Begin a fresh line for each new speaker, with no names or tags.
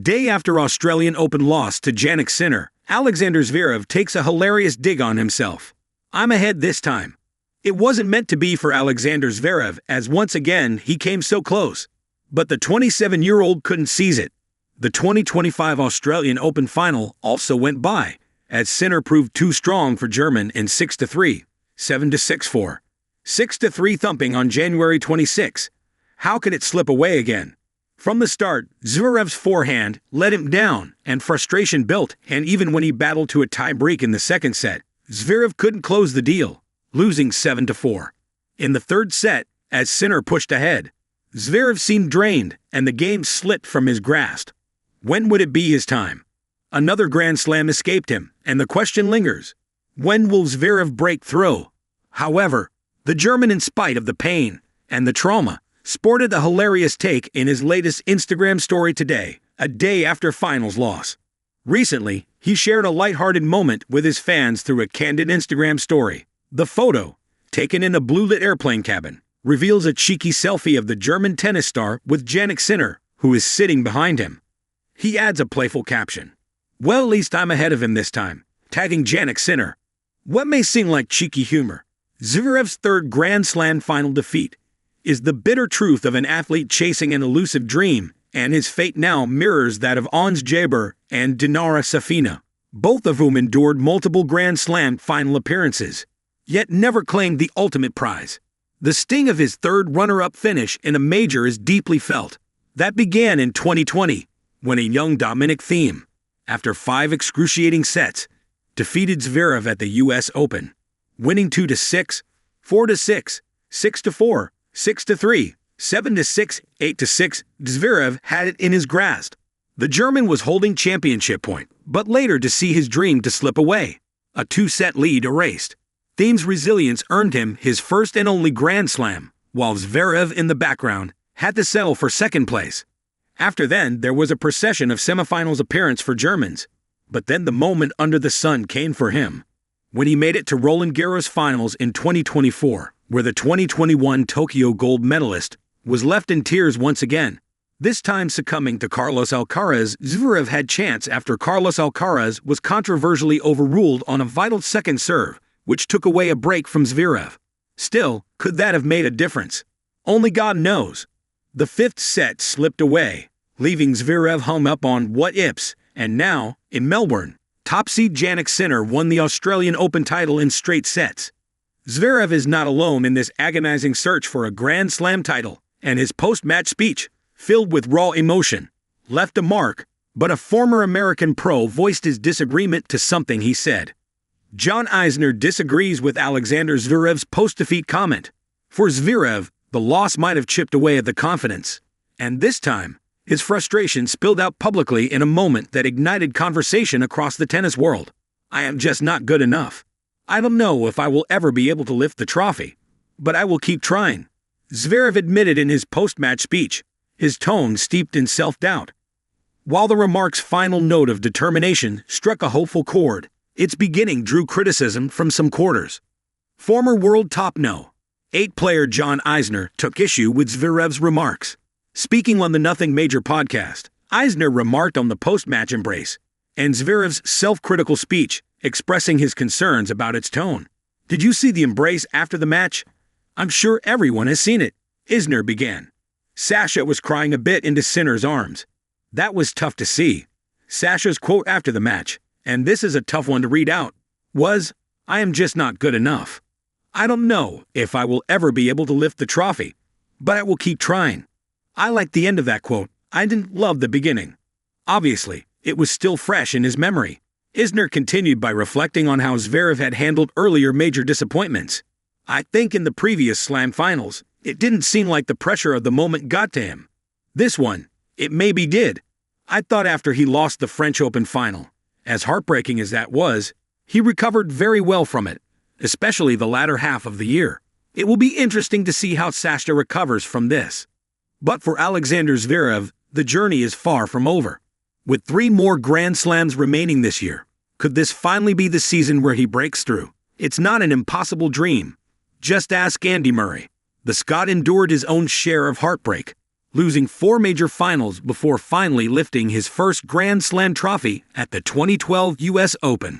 Day after Australian Open loss to Jannik Sinner, Alexander Zverev takes a hilarious dig on himself. "I'm ahead this time." It wasn't meant to be for Alexander Zverev, as once again he came so close. But the 27-year-old couldn't seize it. The 2025 Australian Open final also went by, as Sinner proved too strong for German in 6-3, 7-6-4, 6-3 thumping on January 26. How could it slip away again? From the start, Zverev's forehand let him down, and frustration built, and even when he battled to a tie-break in the second set, Zverev couldn't close the deal, losing 7-4. In the third set, as Sinner pushed ahead, Zverev seemed drained, and the game slipped from his grasp. When would it be his time? Another Grand Slam escaped him, and the question lingers: when will Zverev break through? However, the German, in spite of the pain and the trauma, sported a hilarious take in his latest Instagram story today, a day after finals loss. Recently, he shared a lighthearted moment with his fans through a candid Instagram story. The photo, taken in a blue-lit airplane cabin, reveals a cheeky selfie of the German tennis star with Jannik Sinner, who is sitting behind him. He adds a playful caption: "Well, at least I'm ahead of him this time," tagging Jannik Sinner. What may seem like cheeky humor, Zverev's third Grand Slam final defeat, is the bitter truth of an athlete chasing an elusive dream, and his fate now mirrors that of Ons Jabeur and Dinara Safina, both of whom endured multiple Grand Slam final appearances, yet never claimed the ultimate prize. The sting of his third runner-up finish in a major is deeply felt. That began in 2020, when a young Dominic Thiem, after 5 excruciating sets, defeated Zverev at the US Open, winning 2-6, 4-6, 6-4, 6-3, 7-6, 8-6. Zverev had it in his grasp. The German was holding championship point, but later to see his dream to slip away. A 2-set lead erased. Thiem's resilience earned him his first and only Grand Slam, while Zverev in the background had to settle for second place. After then, there was a procession of semifinals appearance for Germans. But then the moment under the sun came for him, when he made it to Roland Garros finals in 2024, where the 2021 Tokyo gold medalist was left in tears once again, this time succumbing to Carlos Alcaraz. Zverev had chance after Carlos Alcaraz was controversially overruled on a vital second serve, which took away a break from Zverev. Still, could that have made a difference? Only God knows. The fifth set slipped away, leaving Zverev hung up on what-ifs, and now, in Melbourne, top seed Jannik Sinner won the Australian Open title in straight sets. Zverev is not alone in this agonizing search for a Grand Slam title, and his post-match speech, filled with raw emotion, left a mark, but a former American pro voiced his disagreement to something he said. John Isner disagrees with Alexander Zverev's post-defeat comment. For Zverev, the loss might have chipped away at the confidence, and this time, his frustration spilled out publicly in a moment that ignited conversation across the tennis world. "I am just not good enough. I don't know if I will ever be able to lift the trophy, but I will keep trying," Zverev admitted in his post-match speech, his tone steeped in self-doubt. While the remark's final note of determination struck a hopeful chord, its beginning drew criticism from some quarters. Former world top No. 8 player John Isner took issue with Zverev's remarks. Speaking on the Nothing Major podcast, Isner remarked on the post-match embrace and Zverev's self-critical speech, expressing his concerns about its tone. "Did you see the embrace after the match? I'm sure everyone has seen it," Isner began. "Sascha was crying a bit into Sinner's arms. That was tough to see." Sascha's quote after the match, and this is a tough one to read out, was, "I am just not good enough. I don't know if I will ever be able to lift the trophy, but I will keep trying." I liked the end of that quote. I didn't love the beginning. Obviously, it was still fresh in his memory. Isner continued by reflecting on how Zverev had handled earlier major disappointments. "I think in the previous Slam finals, it didn't seem like the pressure of the moment got to him. This one, it maybe did. I thought after he lost the French Open final, as heartbreaking as that was, he recovered very well from it, especially the latter half of the year. It will be interesting to see how Sascha recovers from this." But for Alexander Zverev, the journey is far from over. With 3 more Grand Slams remaining this year, could this finally be the season where he breaks through? It's not an impossible dream. Just ask Andy Murray. The Scot endured his own share of heartbreak, losing 4 major finals before finally lifting his first Grand Slam trophy at the 2012 U.S. Open.